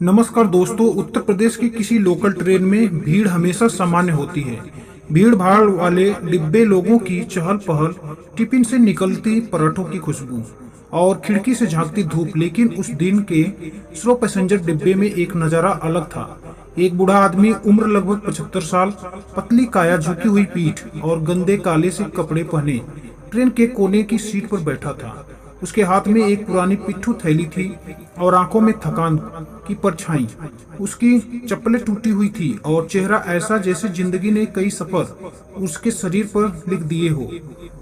नमस्कार दोस्तों। उत्तर प्रदेश की किसी लोकल ट्रेन में भीड़ हमेशा सामान्य होती है। भीड़ भाड़ वाले डिब्बे, लोगों की चहल पहल, टिफिन से निकलती पराठों की खुशबू और खिड़की से झांकती धूप। लेकिन उस दिन के स्लो पैसेंजर डिब्बे में एक नज़ारा अलग था। एक बूढ़ा आदमी, उम्र लगभग 75 साल, पतली काया, झुकी हुई पीठ और गंदे काले से कपड़े पहने ट्रेन के कोने की सीट पर बैठा था। उसके हाथ में एक पुरानी पिट्ठू थैली थी और आंखों में थकान की परछाई। उसकी चप्पलें टूटी हुई थी और चेहरा ऐसा जैसे जिंदगी ने कई सफर उसके शरीर पर लिख दिए हो।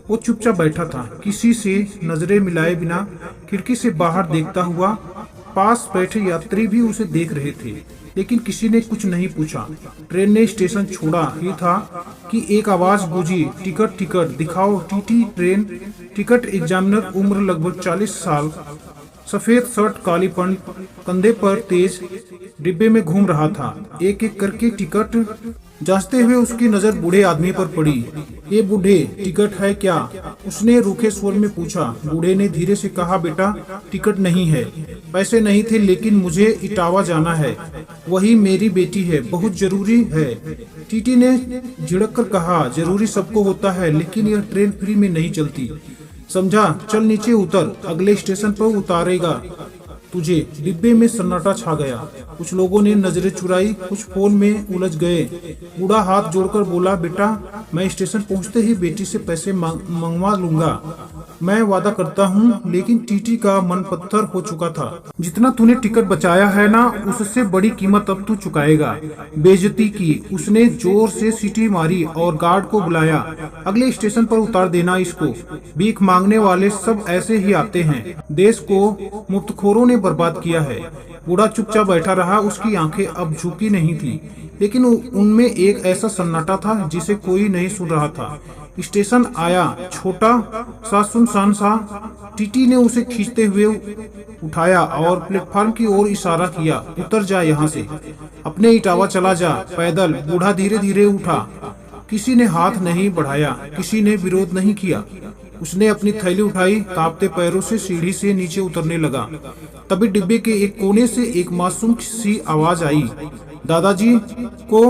वो चुपचाप बैठा था, किसी से नजरें मिलाए बिना, खिड़की से बाहर देखता हुआ। पास बैठे यात्री भी उसे देख रहे थे, लेकिन किसी ने कुछ नहीं पूछा। ट्रेन ने स्टेशन छोड़ा ही था कि एक आवाज गूंजी, टिकट टिकट दिखाओ। टीटी ट्रेन टिकट एग्जामिनर, उम्र लगभग 40 साल, सफेद शर्ट, काली पैंट, कंधे पर तेज, डिब्बे में घूम रहा था। एक एक करके टिकट जांचते हुए उसकी नजर बूढ़े आदमी पर पड़ी। ये बूढ़े, टिकट है क्या? उसने रूखे स्वर में पूछा। बूढ़े ने धीरे से कहा, बेटा टिकट नहीं है। पैसे नहीं थे, लेकिन मुझे इटावा जाना है। वही मेरी बेटी है, बहुत जरूरी है। टीटी ने झिड़क कर कहा, जरूरी सबको होता है, लेकिन यह ट्रेन फ्री में नहीं चलती, समझा? चल नीचे उतर, अगले स्टेशन पर उतारेगा तुझे। डिब्बे में सन्नाटा छा गया। कुछ लोगों ने नजरें चुराई, कुछ फोन में उलझ गए। बूढ़ा हाथ जोड़कर बोला, बेटा मैं स्टेशन पहुंचते ही बेटी से पैसे मंगवा लूंगा, मैं वादा करता हूँ। लेकिन टीटी का मन पत्थर हो चुका था। जितना तूने टिकट बचाया है ना, उससे बड़ी कीमत अब तू चुकाएगा। बेइज्जती की। उसने जोर से सीटी मारी और गार्ड को बुलाया, अगले स्टेशन पर उतार देना इसको। भीख मांगने वाले सब ऐसे ही आते हैं, देश को मुफ्तखोरों ने बर्बाद किया है। बूढ़ा चुपचाप बैठा रहा, उसकी आंखें अब झुकी नहीं थी, लेकिन उनमें एक ऐसा सन्नाटा था जिसे कोई नहीं सुन रहा था। स्टेशन आया, छोटा सा, सुनसान सा। टीटी ने उसे खींचते हुए उठाया और प्लेटफार्म की ओर इशारा किया, उतर जा यहाँ से, अपने इटावा चला जा, पैदल। बूढ़ा धीरे धीरे उठा। किसी ने हाथ नहीं बढ़ाया, किसी ने विरोध नहीं किया। उसने अपनी थैली उठाई, कांपते पैरों से सीढ़ी से नीचे उतरने लगा। तभी डिब्बे के एक कोने से एक मासूम सी आवाज आई, दादाजी को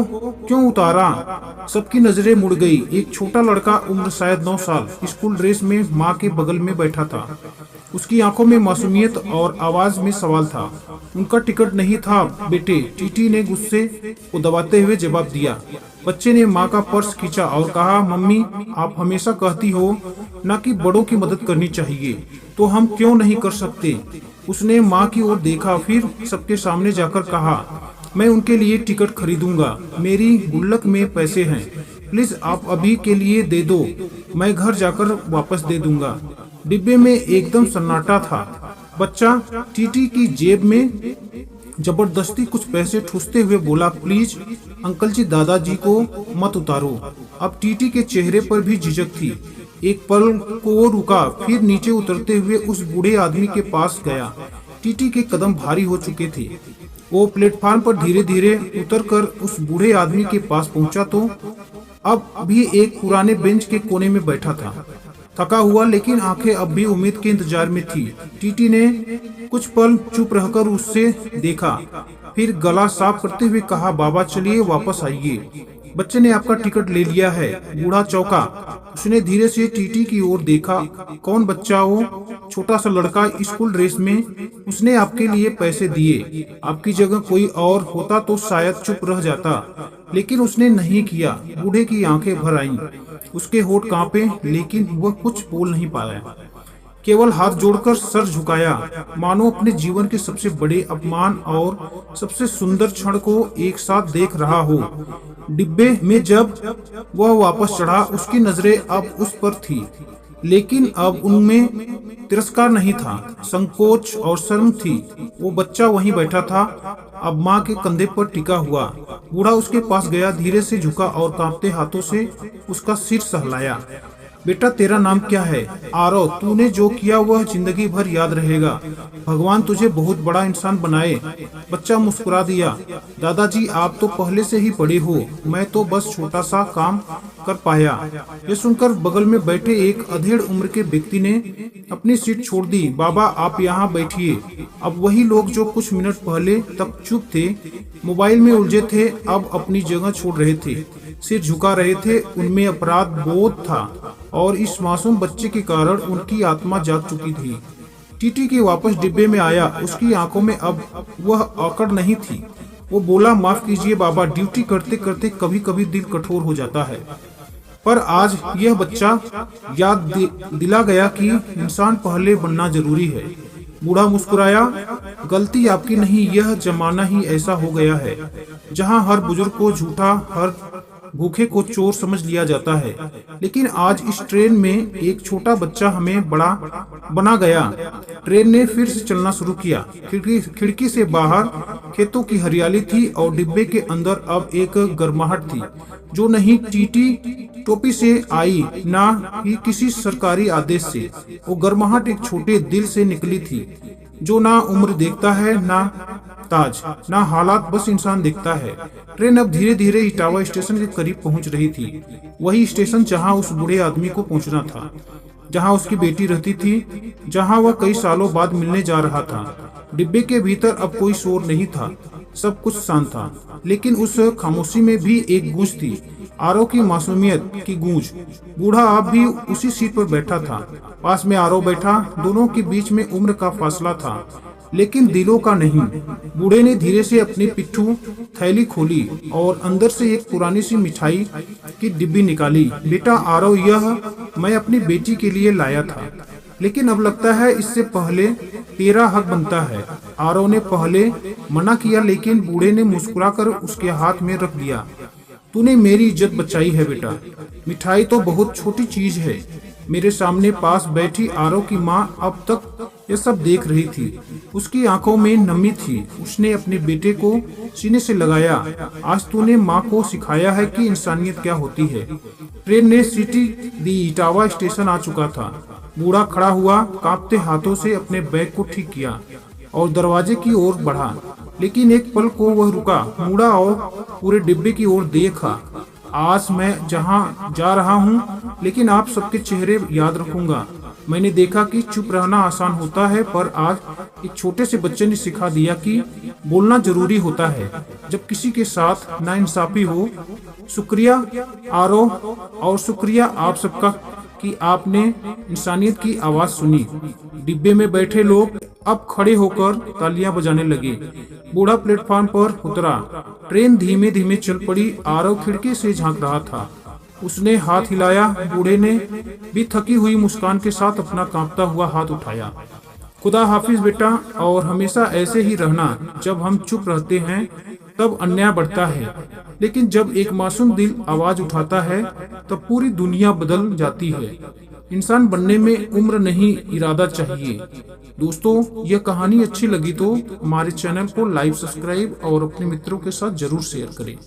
क्यों उतारा? सबकी नजरें मुड़ गई। एक छोटा लड़का, उम्र शायद 9 साल, स्कूल ड्रेस में माँ के बगल में बैठा था। उसकी आंखों में मासूमियत और आवाज में सवाल था। उनका टिकट नहीं था बेटे, टीटी ने गुस्से को दबाते हुए जवाब दिया। बच्चे ने माँ का पर्स खींचा और कहा, मम्मी आप हमेशा कहती हो ना कि बड़ों की मदद करनी चाहिए, तो हम क्यों नहीं कर सकते? उसने माँ की ओर देखा, फिर सबके सामने जाकर कहा, मैं उनके लिए टिकट खरीदूंगा, मेरी गुल्लक में पैसे हैं, प्लीज आप अभी के लिए दे दो, मैं घर जाकर वापस दे दूंगा। डिब्बे में एकदम सन्नाटा था। बच्चा टीटी की जेब में जबरदस्ती कुछ पैसे ठूसते हुए बोला, प्लीज अंकल जी, दादाजी को मत उतारो। अब टीटी के चेहरे पर भी झिझक थी। एक पल को वो रुका, फिर नीचे उतरते हुए उस बूढ़े आदमी के पास गया। टीटी के कदम भारी हो चुके थे। वो प्लेटफार्म पर धीरे धीरे उतरकर उस बूढ़े आदमी के पास पहुंचा तो अब भी एक पुराने बेंच के कोने में बैठा था, थका हुआ, लेकिन आंखें अब भी उम्मीद के इंतजार में थी। टीटी ने कुछ पल चुप रहकर उससे देखा, फिर गला साफ करते हुए कहा, बाबा चलिए वापस आइए, बच्चे ने आपका टिकट ले लिया है। बूढ़ा चौंका। उसने धीरे से टीटी की ओर देखा। कौन बच्चा? वो छोटा सा लड़का स्कूल ड्रेस में। उसने आपके लिए पैसे दिए। आपकी जगह कोई और होता तो शायद चुप रह जाता, लेकिन उसने नहीं किया। बूढ़े की आंखें भर आईं, उसके होंठ कांपे, लेकिन वह कुछ बोल नहीं पाया, केवल हाथ जोड़कर सर झुकाया, मानो अपने जीवन के सबसे बड़े अपमान और सबसे सुंदर क्षण को एक साथ देख रहा हो। डिब्बे में जब वह वापस चढ़ा, उसकी नजरें अब उस पर थी, लेकिन अब उनमें तिरस्कार नहीं था, संकोच और शर्म थी। वो बच्चा वहीं बैठा था, अब माँ के कंधे पर टिका हुआ। बूढ़ा उसके पास गया, धीरे से झुका और कांपते हाथों से उसका सिर सहलाया। बेटा तेरा नाम क्या है? आरव। तूने जो किया वह जिंदगी भर याद रहेगा। भगवान तुझे बहुत बड़ा इंसान बनाए। बच्चा मुस्कुरा दिया। दादाजी आप तो पहले से ही बड़े हो, मैं तो बस छोटा सा काम कर पाया। यह सुनकर बगल में बैठे एक अधेड़ उम्र के व्यक्ति ने अपनी सीट छोड़ दी। बाबा आप यहाँ बैठिए। अब वही लोग जो कुछ मिनट पहले तक चुप थे, मोबाइल में उलझे थे, अब अपनी जगह छोड़ रहे थे, सिर झुका रहे थे। उनमें अपराध बोध था और इस मासूम बच्चे के कारण उनकी आत्मा जाग चुकी थी। टीटी के वापस डिब्बे में आया। उसकी आंखों में अब वह अकड़ नहीं थी। वो बोला, माफ कीजिए बाबा, ड्यूटी करते करते कभी कभी दिल कठोर हो जाता है, पर आज यह बच्चा याद दिला गया कि इंसान पहले बनना जरूरी है। बूढ़ा मुस्कुराया, गलती आपकी नहीं, यह जमाना ही ऐसा हो गया है जहां हर बुजुर्ग को झूठा, हर भूखे को चोर समझ लिया जाता है। लेकिन आज इस ट्रेन में एक छोटा बच्चा हमें बड़ा बना गया। ट्रेन ने फिर से चलना शुरू किया। खिड़की से बाहर खेतों की हरियाली थी और डिब्बे के अंदर अब एक गर्माहट थी जो नहीं टीटी टोपी से आई, ना ही किसी सरकारी आदेश से। वो गर्माहट एक छोटे दिल से निकली थी जो ना उम्र देखता है, ना ताज, ना हालात, बस इंसान दिखता है। ट्रेन अब धीरे धीरे इटावा स्टेशन के करीब पहुंच रही थी। वही स्टेशन जहां उस बूढ़े आदमी को पहुंचना था, जहां उसकी बेटी रहती थी, जहां वह कई सालों बाद मिलने जा रहा था। डिब्बे के भीतर अब कोई शोर नहीं था, सब कुछ शांत था। लेकिन उस खामोशी में भी एक गूंज थी, आरव की मासूमियत की गूंज। बूढ़ा अब भी उसी सीट पर बैठा था, पास में आरव बैठा। दोनों के बीच में उम्र का फासला था, लेकिन दिलों का नहीं। बूढ़े ने धीरे से अपनी पिट्ठू थैली खोली और अंदर से एक पुरानी सी मिठाई की डिब्बी निकाली। बेटा आरव, यह मैं अपनी बेटी के लिए लाया था, लेकिन अब लगता है इससे पहले तेरा हक बनता है। आरव ने पहले मना किया, लेकिन बूढ़े ने मुस्कुराकर उसके हाथ में रख दिया। तूने मेरी इज्जत बचाई है बेटा। मिठाई तो बहुत छोटी चीज है। मेरे सामने पास बैठी आरव की माँ अब तक ये सब देख रही थी। उसकी आंखों में नमी थी। उसने अपने बेटे को सीने से लगाया। आज तूने माँ को सिखाया है कि इंसानियत क्या होती है। ट्रेन ने सीटी दी। इटावा स्टेशन आ चुका था। बूढ़ा खड़ा हुआ, कांपते हाथों से अपने बैग को ठीक किया और दरवाजे की ओर बढ़ा। लेकिन एक पल को वह रुका, मुड़ा और पूरे डिब्बे की ओर देखा। आज मैं जहां जा रहा हूं, लेकिन आप सबके चेहरे याद रखूंगा। मैंने देखा कि चुप रहना आसान होता है, पर आज एक छोटे से बच्चे ने सिखा दिया कि बोलना जरूरी होता है जब किसी के साथ नाइंसाफी हो। शुक्रिया आरव, और शुक्रिया आप सबका कि आपने इंसानियत की आवाज सुनी। डिब्बे में बैठे लोग अब खड़े होकर तालियां बजाने लगे। बूढ़ा प्लेटफॉर्म पर उतरा। ट्रेन धीमे धीमे चल पड़ी। आरव खिड़की से झांक रहा था। उसने हाथ हिलाया। बूढ़े ने भी थकी हुई मुस्कान के साथ अपना कांपता हुआ हाथ उठाया। खुदा हाफिज बेटा, और हमेशा ऐसे ही रहना। जब हम चुप रहते हैं तब अन्याय बढ़ता है, लेकिन जब एक मासूम दिल आवाज उठाता है तब पूरी दुनिया बदल जाती है। इंसान बनने में उम्र नहीं, इरादा चाहिए। दोस्तों, यह कहानी अच्छी लगी तो हमारे चैनल को लाइक, सब्सक्राइब और अपने मित्रों के साथ जरूर शेयर करें।